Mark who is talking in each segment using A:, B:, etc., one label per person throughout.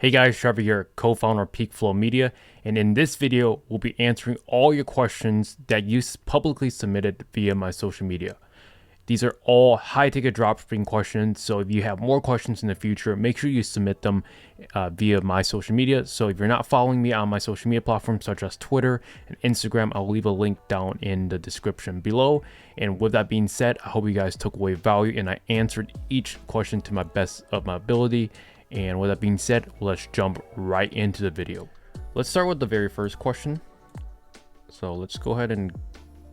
A: Hey guys, Trevor here, co-founder of PeakFlow Media, and in this video, we'll be answering all your questions that you publicly submitted via my social media. These are all high-ticket dropshipping questions, so if you have more questions in the future, make sure you submit them via my social media. So if you're not following me on my social media platforms such as Twitter and Instagram, I'll leave a link down in the description below. And with that being said, I hope you guys took away value and I answered each question to my best of my ability. And with that being said, let's jump right into the video. Let's start with the very first question. So let's go ahead and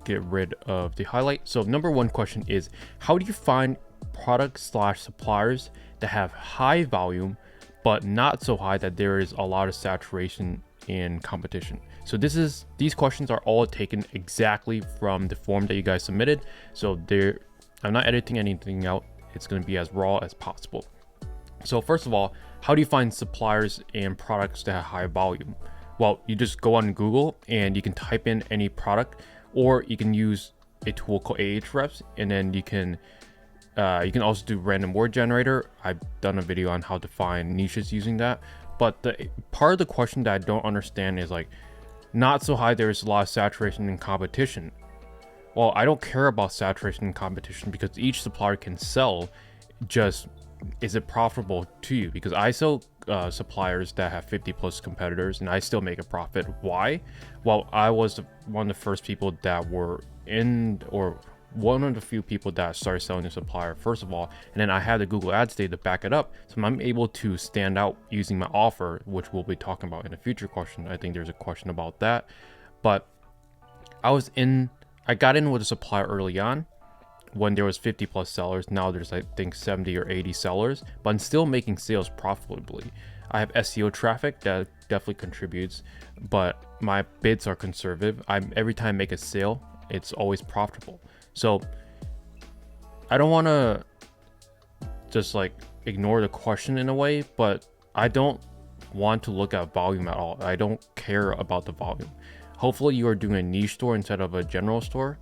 A: get rid of the highlight. So number one question is, how do you find products/suppliers that have high volume, but not so high that there is a lot of saturation in competition? So these questions are all taken exactly from the form that you guys submitted. So I'm not editing anything out. It's going to be as raw as possible. So first of all, how do you find suppliers and products that have high volume? Well, you just go on Google and you can type in any product, or you can use a tool called Ahrefs, and then you can also do random word generator. I've done a video on how to find niches using that. But the part of the question that I don't understand is like, not so high, there's a lot of saturation and competition. Well, I don't care about saturation and competition because each supplier can sell, just is it profitable to you? Because I sell suppliers that have 50 plus competitors and I still make a profit. Why? Well, I was one of the first people that were one of the few people that started selling the supplier first of all, and then I had the Google Ads data to back it up, so I'm able to stand out using my offer, which we'll be talking about in a future question. I think there's a question about that, but I got in with a supplier early on when there was 50 plus sellers. Now there's I think 70 or 80 sellers, but I'm still making sales profitably. I have SEO traffic that definitely contributes, but my bids are conservative. Every time I make a sale, it's always profitable. So I don't want to just like ignore the question in a way, but I don't want to look at volume at all. I don't care about the volume. Hopefully you are doing a niche store instead of a general store.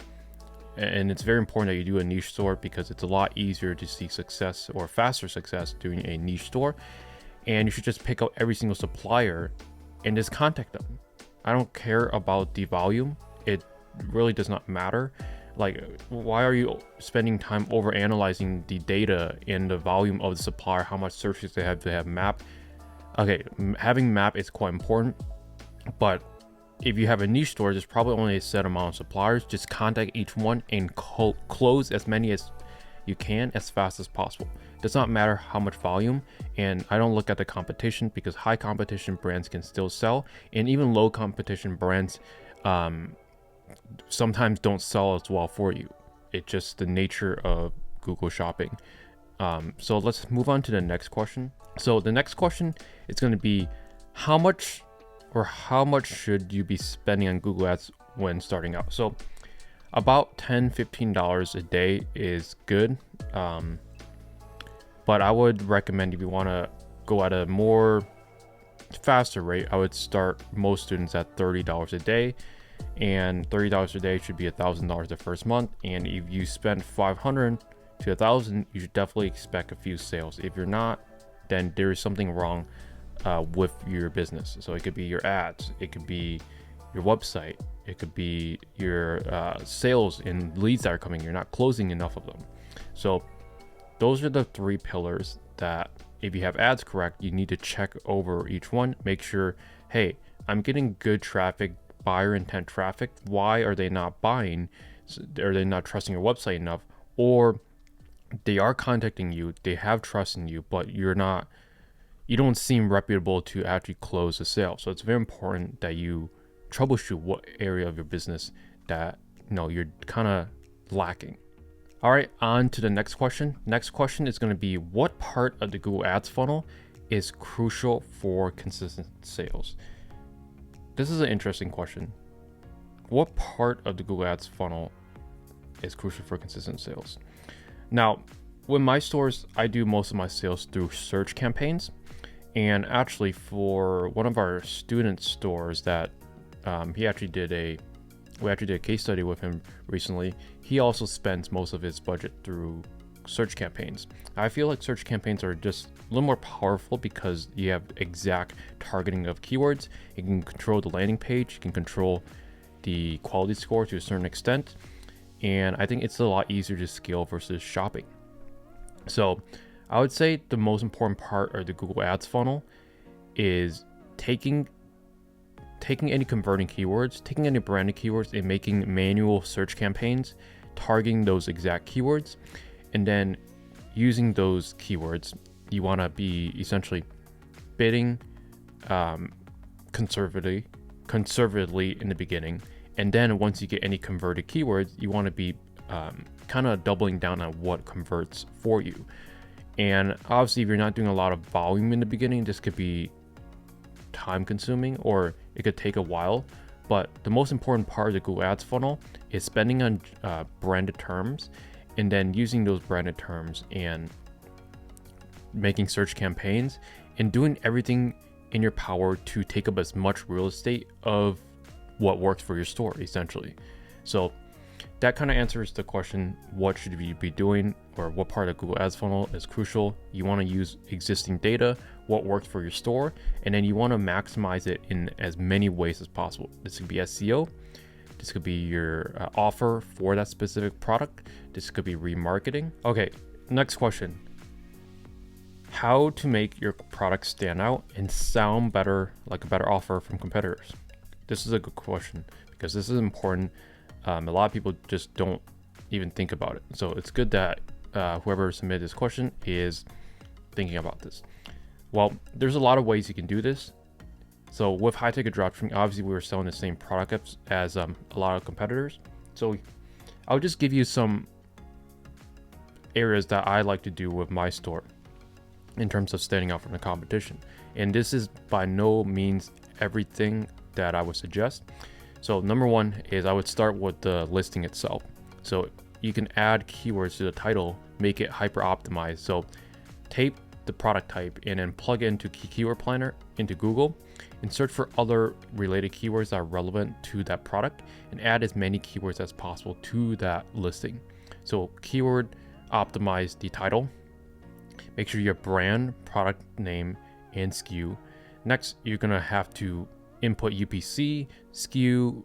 A: And it's very important that you do a niche store because it's a lot easier to see success or faster success doing a niche store. And you should just pick out every single supplier and just contact them. I don't care about the volume. It really does not matter. Like, why are you spending time over analyzing the data and the volume of the supplier, how much searches they have map? Okay, having map is quite important, but if you have a niche store, there's probably only a set amount of suppliers. Just contact each one and close as many as you can as fast as possible. It does not matter how much volume, and I don't look at the competition because high competition brands can still sell, and even low competition brands sometimes don't sell as well for you. It's just the nature of Google shopping. So let's move on to the next question. So the next question is going to be, how much should you be spending on Google Ads when starting out? So about $10-15 a day is good, but I would recommend, if you want to go at a more faster rate, I would start most students at $30 a day, and $30 a day should be $1,000 the first month. And if you spend $500 to $1,000, you should definitely expect a few sales. If you're not, then there is something wrong with your business. So it could be your ads, it could be your website, it could be your sales and leads that are coming. You're not closing enough of them. So those are the three pillars that, if you have ads correct, you need to check over each one. Make sure, hey, I'm getting good traffic, buyer intent traffic. Why are they not buying? Are they not trusting your website enough? Or they are contacting you, they have trust in you, but you don't seem reputable to actually close a sale. So it's very important that you troubleshoot what area of your business that you're kind of lacking. All right, on to the next question. Next question is going to be, what part of the Google Ads funnel is crucial for consistent sales? This is an interesting question. What part of the Google Ads funnel is crucial for consistent sales? Now, with my stores, I do most of my sales through search campaigns. And actually, for one of our student stores that we actually did a case study with him recently, he also spends most of his budget through search campaigns. I feel like search campaigns are just a little more powerful because you have exact targeting of keywords. You can control the landing page, you can control the quality score to a certain extent, and I think it's a lot easier to scale versus shopping. So I would say the most important part of the Google Ads funnel is taking any converting keywords, taking any branded keywords, and making manual search campaigns, targeting those exact keywords, and then using those keywords. You want to be essentially bidding conservatively in the beginning, and then once you get any converted keywords, you want to be kind of doubling down on what converts for you. And obviously, if you're not doing a lot of volume in the beginning, this could be time consuming, or it could take a while. But the most important part of the Google Ads funnel is spending on branded terms, and then using those branded terms and making search campaigns and doing everything in your power to take up as much real estate of what works for your store, essentially. So that kind of answers the question, what should you be doing, or what part of Google Ads funnel is crucial. You want to use existing data, what works for your store, and then you want to maximize it in as many ways as possible. This could be SEO, this could be your offer for that specific product, this could be remarketing. Okay, next question. How to make your product stand out and sound better, like a better offer from competitors? This is a good question because this is important. A lot of people just don't even think about it. So it's good that whoever submitted this question is thinking about this. Well, there's a lot of ways you can do this. So with high ticket dropshipping, obviously we were selling the same product as a lot of competitors. So I'll just give you some areas that I like to do with my store in terms of standing out from the competition. And this is by no means everything that I would suggest. So number one is I would start with the listing itself. So you can add keywords to the title, make it hyper optimized. So take the product type and then plug it into Keyword Planner into Google and search for other related keywords that are relevant to that product and add as many keywords as possible to that listing. So keyword optimize the title. Make sure your brand, product name, and SKU. Next, you're gonna have to input UPC, SKU,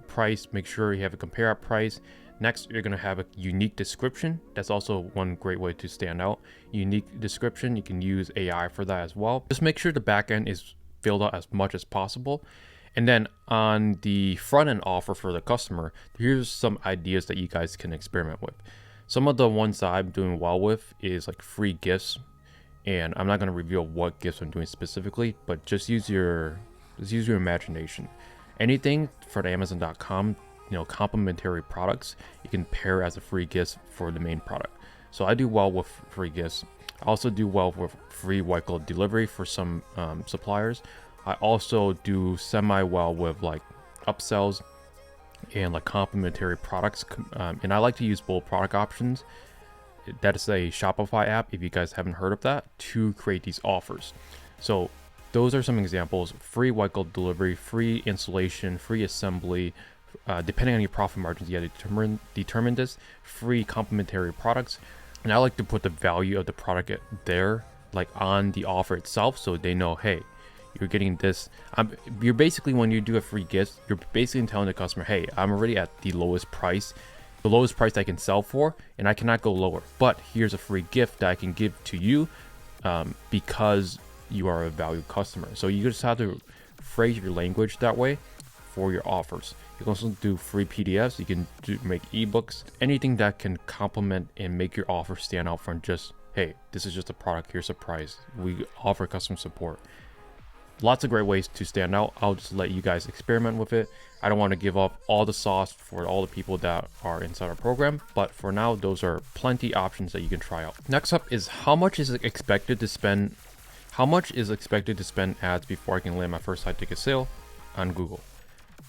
A: price. Make sure you have a compare at price. Next, you're gonna have a unique description. That's also one great way to stand out. Unique description, you can use AI for that as well. Just make sure the backend is filled out as much as possible. And then on the front end offer for the customer, here's some ideas that you guys can experiment with. Some of the ones that I'm doing well with is like free gifts. And I'm not gonna reveal what gifts I'm doing specifically, but just use your imagination. Anything for the Amazon.com, complimentary products, you can pair as a free gift for the main product. So I do well with free gifts. I also do well with free white glove delivery for some suppliers. I also do semi well with like upsells and like complimentary products. And I like to use both product options. That is a Shopify app, if you guys haven't heard of that, to create these offers. So those are some examples: free white glove delivery, free installation, free assembly, depending on your profit margins, you got to determine this, free complimentary products. And I like to put the value of the product there, like on the offer itself, so they know, hey, you're getting this. You're basically, when you do a free gift, you're basically telling the customer, hey, I'm already at the lowest price I can sell for, and I cannot go lower. But here's a free gift that I can give to you because you are a valued customer. So you just have to phrase your language that way for your offers. You can also do free PDFs. You can make ebooks, anything that can complement and make your offer stand out from just, hey, this is just a product, here's a price. We offer customer support. Lots of great ways to stand out. I'll just let you guys experiment with it. I don't want to give up all the sauce for all the people that are inside our program, but for now, those are plenty options that you can try out. Next up is how much is expected to spend ads before I can land my first high ticket sale on Google?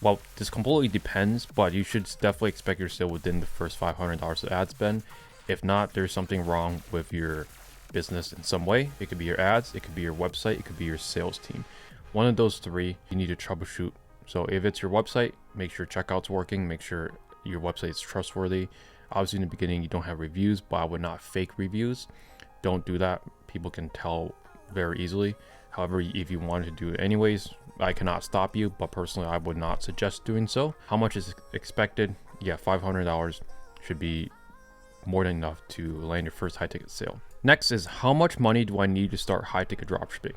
A: Well, this completely depends, but you should definitely expect your sale within the first $500 of ad spend. If not, there's something wrong with your business in some way. It could be your ads, it could be your website, it could be your sales team. One of those three you need to troubleshoot. So if it's your website, make sure checkout's working, make sure your website is trustworthy. Obviously in the beginning you don't have reviews, but I would not fake reviews. Don't do that. People can tell very easily. However, if you wanted to do it anyways, I cannot stop you, but personally I would not suggest doing so. How much is expected? Yeah, $500 should be more than enough to land your first high ticket sale. Next is, how much money do I need to start high ticket dropshipping?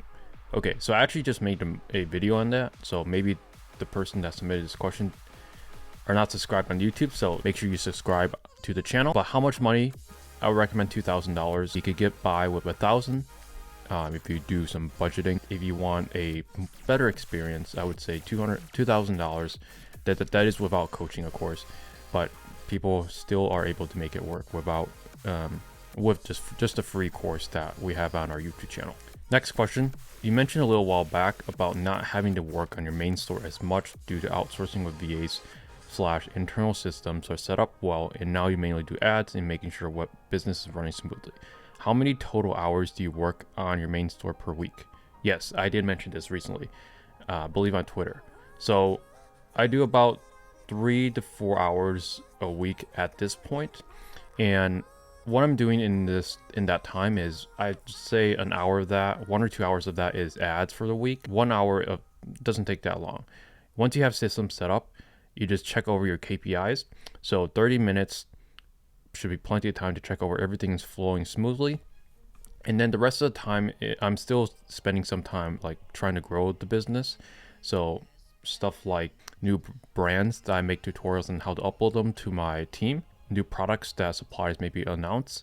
A: Okay, so I actually just made a video on that. So maybe the person that submitted this question are not subscribed on YouTube, so make sure you subscribe to the channel. But how much money? I would recommend $2,000. You could get by with $1,000 if you do some budgeting. If you want a better experience, I would say $2,000. That is without coaching, of course, but people still are able to make it work without with just a free course that we have on our YouTube channel. Next question. You mentioned a little while back about not having to work on your main store as much due to outsourcing with VAs/internal systems are set up well, and now you mainly do ads and making sure what business is running smoothly. How many total hours do you work on your main store per week? Yes, I did mention this recently, I believe on Twitter. So I do about 3 to 4 hours a week at this point, and what I'm doing in that time is, I'd say an hour of that, 1 or 2 hours of that is ads for the week. 1 hour doesn't take that long. Once you have systems set up, you just check over your KPIs. So 30 minutes should be plenty of time to check over everything's flowing smoothly. And then the rest of the time, I'm still spending some time like trying to grow the business. So stuff like new brands that I make tutorials on how to upload them to my team, new products that suppliers maybe announce.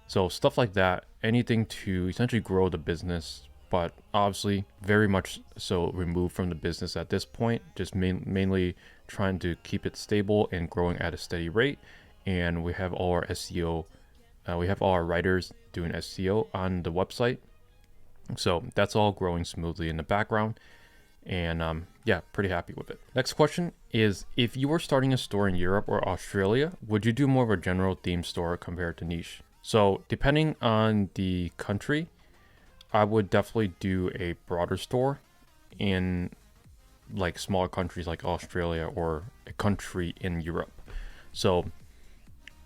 A: So stuff like that, anything to essentially grow the business, but obviously very much so removed from the business at this point, just mainly trying to keep it stable and growing at a steady rate. And we have all our SEO, we have all our writers doing SEO on the website. So that's all growing smoothly in the background. And yeah, pretty happy with it. Next question is, if you were starting a store in Europe or Australia, would you do more of a general theme store compared to niche? So depending on the country, I would definitely do a broader store in like smaller countries like Australia or a country in Europe. So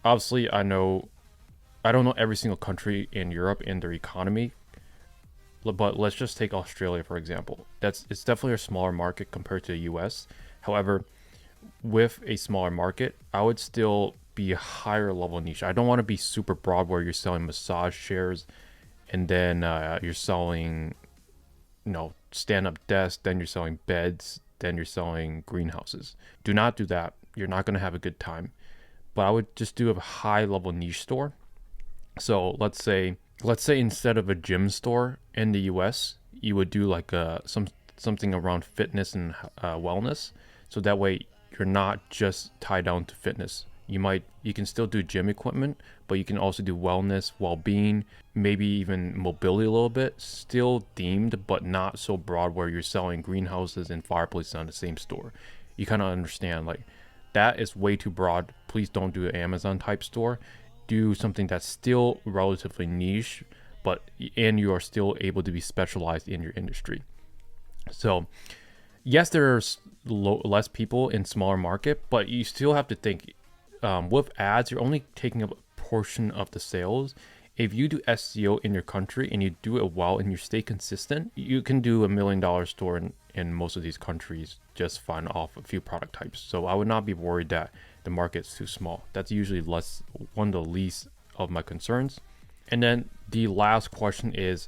A: obviously I don't know every single country in Europe and their economy, but let's just take Australia for example. It's definitely a smaller market compared to the US. However, with a smaller market, I would still be a higher level niche. I don't want to be super broad where you're selling massage chairs and then you're selling, stand-up desks, then you're selling beds, then you're selling greenhouses. Do not do that. You're not going to have a good time. But I would just do a high level niche store. So let's say instead of a gym store in the US, you would do like something around fitness and wellness. So that way you're not just tied down to fitness. You can still do gym equipment, but you can also do wellness, well-being, maybe even mobility a little bit, still themed, but not so broad where you're selling greenhouses and fireplaces on the same store. You kind of understand, like, that is way too broad. Please don't do an Amazon type store. Do something that's still relatively niche, and you are still able to be specialized in your industry. So yes, there's less people in smaller market, but you still have to think, with ads, you're only taking up a portion of the sales. If you do SEO in your country and you do it well and you stay consistent, you can do $1 million store in most of these countries just fine off a few product types. So I would not be worried that the market's too small. That's usually one of the least of my concerns. And then the last question is,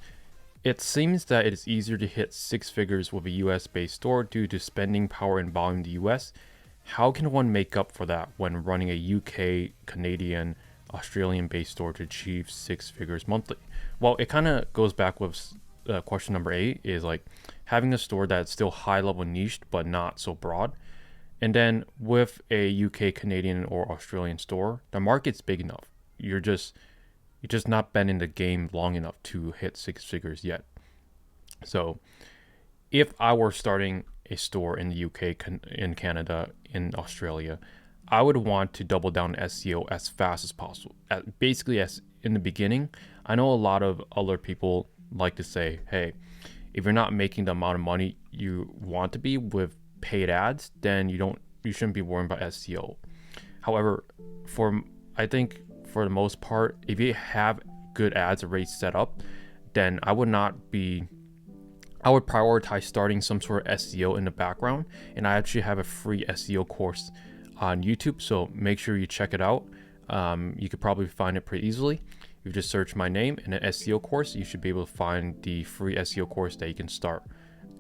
A: it seems that it is easier to hit 6 figures with a US based store due to spending power and volume in the US. How can one make up for that when running a UK, Canadian, Australian based store to achieve 6 figures monthly? Well, it kind of goes back with question number 8, is like having a store that's still high level niched but not so broad. And then with a UK, Canadian, or Australian store, the market's big enough. You're just not been in the game long enough to hit 6 figures yet. So if I were starting a store in the UK, in Canada, in Australia, I would want to double down SEO as fast as possible. Basically, as in the beginning, I know a lot of other people like to say, hey, if you're not making the amount of money you want to be with paid ads, then you shouldn't be worrying about SEO. However, I think for the most part, if you have good ads already set up, then I would prioritize starting some sort of SEO in the background. And I actually have a free SEO course on YouTube, so make sure you check it out. You could probably find it pretty easily. If you just search my name and an SEO course, you should be able to find the free SEO course that you can start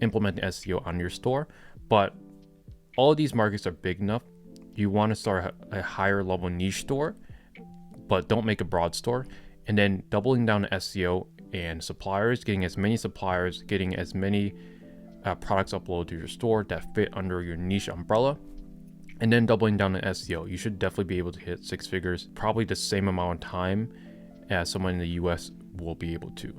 A: implementing SEO on your store. But all of these markets are big enough. You want to start a higher level niche store, but don't make a broad store. And then doubling down on SEO and suppliers, getting as many suppliers, getting as many products uploaded to your store that fit under your niche umbrella, and then doubling down on SEO. You should definitely be able to hit 6 figures, probably the same amount of time as someone in the US will be able to.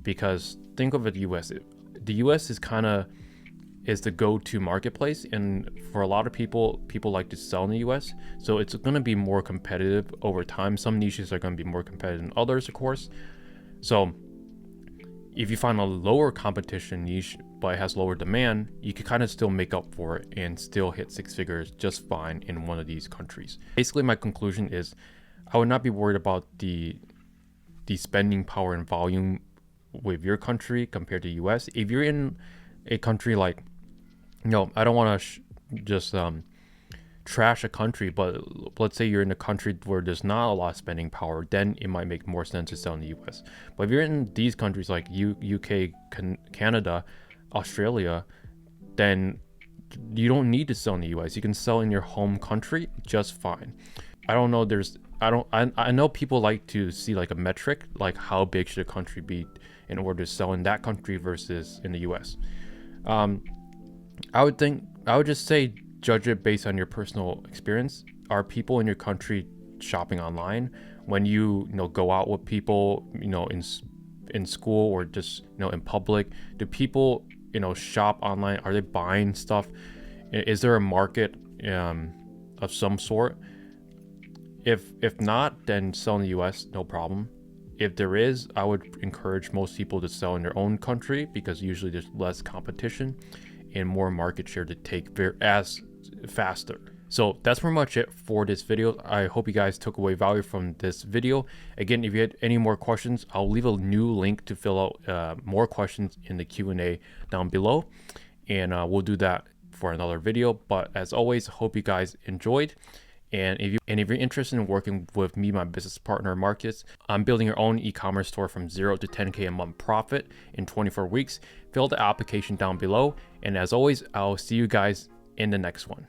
A: Because think of it, the US is the go-to marketplace, and for a lot of people like to sell in the US, so it's going to be more competitive over time. Some niches are going to be more competitive than others, of course. So if you find a lower competition niche but it has lower demand, you can kind of still make up for it and still hit 6 figures just fine in one of these countries. Basically, my conclusion is I would not be worried about the spending power and volume with your country compared to US. If you're in a country like, I don't want to just trash a country, but let's say you're in a country where there's not a lot of spending power, then it might make more sense to sell in the US. But if you're in these countries like UK, Canada, Australia, then you don't need to sell in the US. You can sell in your home country just fine. I don't know, I know people like to see like a metric, like how big should a country be in order to sell in that country versus in the US. I would just say judge it based on your personal experience. Are people in your country shopping online? When you go out with people, in school or just in public, do people shop online? Are they buying stuff? Is there a market of some sort? If not, then sell in the US, no problem. If there is, I would encourage most people to sell in their own country, because usually there's less competition and more market share to take faster. So that's pretty much it for this video. I hope you guys took away value from this video. Again, if you had any more questions, I'll leave a new link to fill out more questions in the Q&A down below, and we'll do that for another video. But as always, hope you guys enjoyed. And if you're interested in working with me, my business partner, Marcus, I'm building your own e-commerce store from 0 to 10K a month profit in 24 weeks. Fill the application down below. And as always, I'll see you guys in the next one.